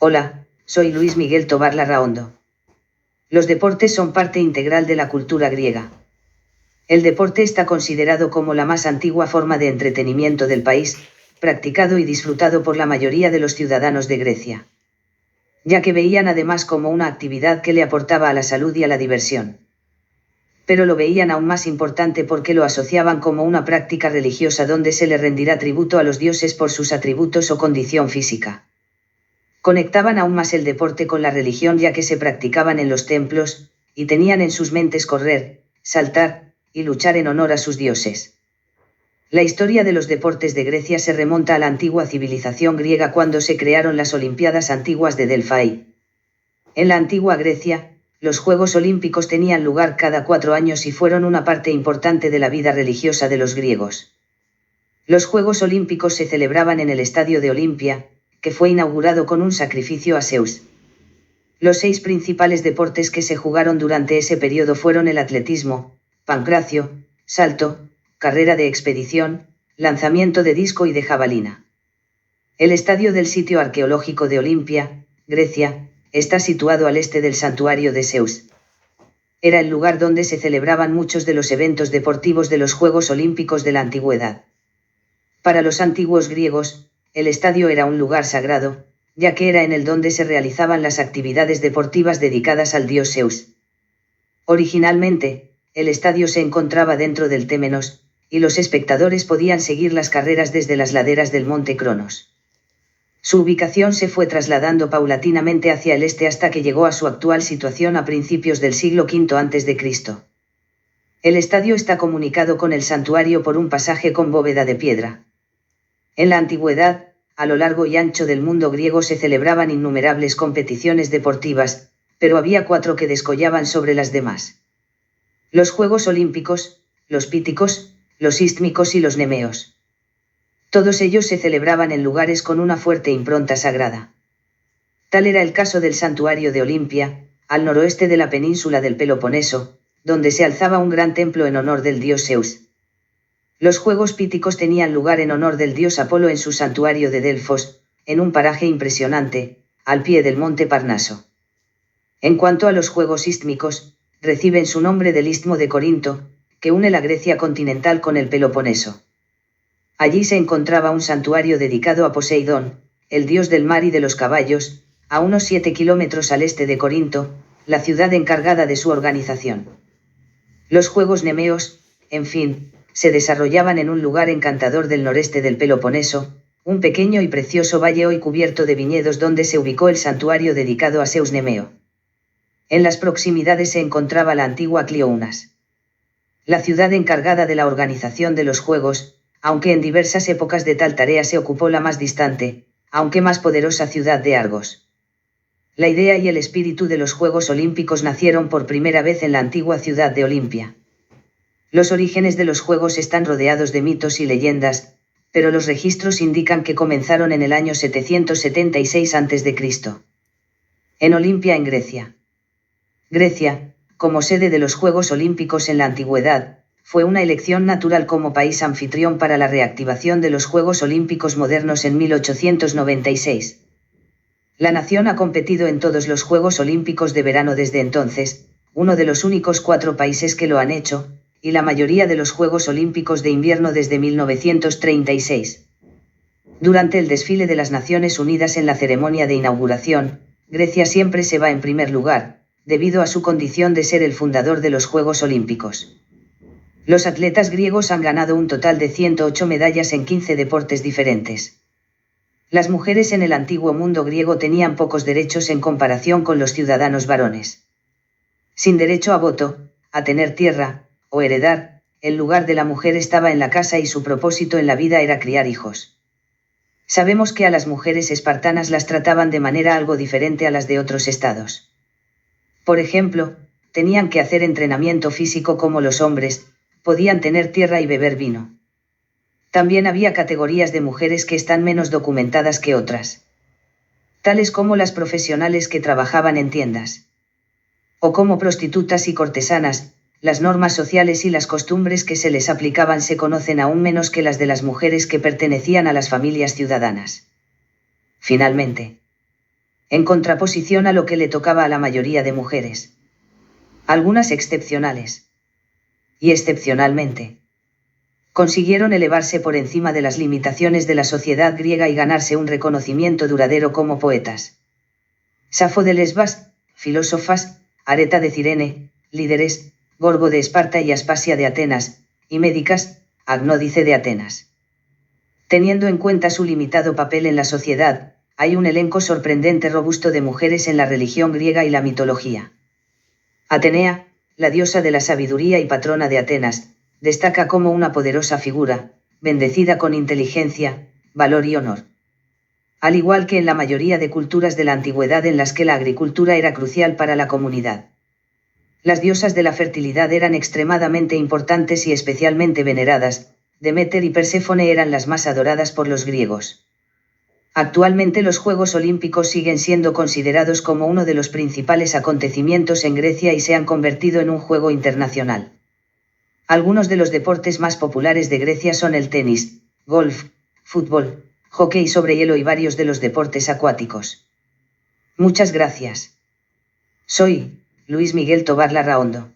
Hola, soy Luis Miguel Tobar Larraondo. Los deportes son parte integral de la cultura griega. El deporte está considerado como la más antigua forma de entretenimiento del país, practicado y disfrutado por la mayoría de los ciudadanos de Grecia, ya que veían además como una actividad que le aportaba a la salud y a la diversión. Pero lo veían aún más importante porque lo asociaban como una práctica religiosa donde se le rendirá tributo a los dioses por sus atributos o condición física. Conectaban aún más el deporte con la religión ya que se practicaban en los templos, y tenían en sus mentes correr, saltar, y luchar en honor a sus dioses. La historia de los deportes de Grecia se remonta a la antigua civilización griega cuando se crearon las Olimpiadas antiguas de Delfai. En la antigua Grecia, los Juegos Olímpicos tenían lugar cada 4 años y fueron una parte importante de la vida religiosa de los griegos. Los Juegos Olímpicos se celebraban en el estadio de Olimpia, que fue inaugurado con un sacrificio a Zeus. Los 6 principales deportes que se jugaron durante ese periodo fueron el atletismo, pancracio, salto, carrera de expedición, lanzamiento de disco y de jabalina. El estadio del sitio arqueológico de Olimpia, Grecia, está situado al este del santuario de Zeus. Era el lugar donde se celebraban muchos de los eventos deportivos de los Juegos Olímpicos de la antigüedad. Para los antiguos griegos, el estadio era un lugar sagrado, ya que era en el donde se realizaban las actividades deportivas dedicadas al dios Zeus. Originalmente, el estadio se encontraba dentro del Témenos, y los espectadores podían seguir las carreras desde las laderas del monte Cronos. Su ubicación se fue trasladando paulatinamente hacia el este hasta que llegó a su actual situación a principios del siglo V a.C. El estadio está comunicado con el santuario por un pasaje con bóveda de piedra. En la antigüedad, a lo largo y ancho del mundo griego se celebraban innumerables competiciones deportivas, pero había 4 que descollaban sobre las demás. Los Juegos Olímpicos, los Píticos, los Ístmicos y los Nemeos. Todos ellos se celebraban en lugares con una fuerte impronta sagrada. Tal era el caso del santuario de Olimpia, al noroeste de la península del Peloponeso, donde se alzaba un gran templo en honor del dios Zeus. Los Juegos Píticos tenían lugar en honor del dios Apolo en su santuario de Delfos, en un paraje impresionante, al pie del monte Parnaso. En cuanto a los Juegos Ístmicos, reciben su nombre del Istmo de Corinto, que une la Grecia continental con el Peloponeso. Allí se encontraba un santuario dedicado a Poseidón, el dios del mar y de los caballos, a unos 7 kilómetros al este de Corinto, la ciudad encargada de su organización. Los Juegos Nemeos, en fin, se desarrollaban en un lugar encantador del noreste del Peloponeso, un pequeño y precioso valle hoy cubierto de viñedos donde se ubicó el santuario dedicado a Zeus Nemeo. En las proximidades se encontraba la antigua Cliounas, la ciudad encargada de la organización de los Juegos, aunque en diversas épocas de tal tarea se ocupó la más distante, aunque más poderosa ciudad de Argos. La idea y el espíritu de los Juegos Olímpicos nacieron por primera vez en la antigua ciudad de Olimpia. Los orígenes de los Juegos están rodeados de mitos y leyendas, pero los registros indican que comenzaron en el año 776 a.C. En Olimpia, en Grecia. Grecia, como sede de los Juegos Olímpicos en la antigüedad, fue una elección natural como país anfitrión para la reactivación de los Juegos Olímpicos modernos en 1896. La nación ha competido en todos los Juegos Olímpicos de verano desde entonces, uno de los únicos 4 países que lo han hecho, y la mayoría de los Juegos Olímpicos de invierno desde 1936. Durante el desfile de las Naciones Unidas en la ceremonia de inauguración, Grecia siempre se va en primer lugar, debido a su condición de ser el fundador de los Juegos Olímpicos. Los atletas griegos han ganado un total de 108 medallas en 15 deportes diferentes. Las mujeres en el antiguo mundo griego tenían pocos derechos en comparación con los ciudadanos varones. Sin derecho a voto, a tener tierra, o heredar, el lugar de la mujer estaba en la casa y su propósito en la vida era criar hijos. Sabemos que a las mujeres espartanas las trataban de manera algo diferente a las de otros estados. Por ejemplo, tenían que hacer entrenamiento físico como los hombres, podían tener tierra y beber vino. También había categorías de mujeres que están menos documentadas que otras, tales como las profesionales que trabajaban en tiendas, o como prostitutas y cortesanas. Las normas sociales y las costumbres que se les aplicaban se conocen aún menos que las de las mujeres que pertenecían a las familias ciudadanas. Finalmente, en contraposición a lo que le tocaba a la mayoría de mujeres. Algunas excepcionales. Y excepcionalmente. Consiguieron elevarse por encima de las limitaciones de la sociedad griega y ganarse un reconocimiento duradero como poetas. Safo de Lesbas, filósofas, Areta de Cirene, líderes, Gorgo de Esparta y Aspasia de Atenas, y médicas, Agnódice de Atenas. Teniendo en cuenta su limitado papel en la sociedad, hay un elenco sorprendente robusto de mujeres en la religión griega y la mitología. Atenea, la diosa de la sabiduría y patrona de Atenas, destaca como una poderosa figura, bendecida con inteligencia, valor y honor. Al igual que en la mayoría de culturas de la antigüedad en las que la agricultura era crucial para la comunidad. Las diosas de la fertilidad eran extremadamente importantes y especialmente veneradas, Deméter y Perséfone eran las más adoradas por los griegos. Actualmente los Juegos Olímpicos siguen siendo considerados como uno de los principales acontecimientos en Grecia y se han convertido en un juego internacional. Algunos de los deportes más populares de Grecia son el tenis, golf, fútbol, hockey sobre hielo y varios de los deportes acuáticos. Muchas gracias. Soy Luis Miguel Tobar Larraondo.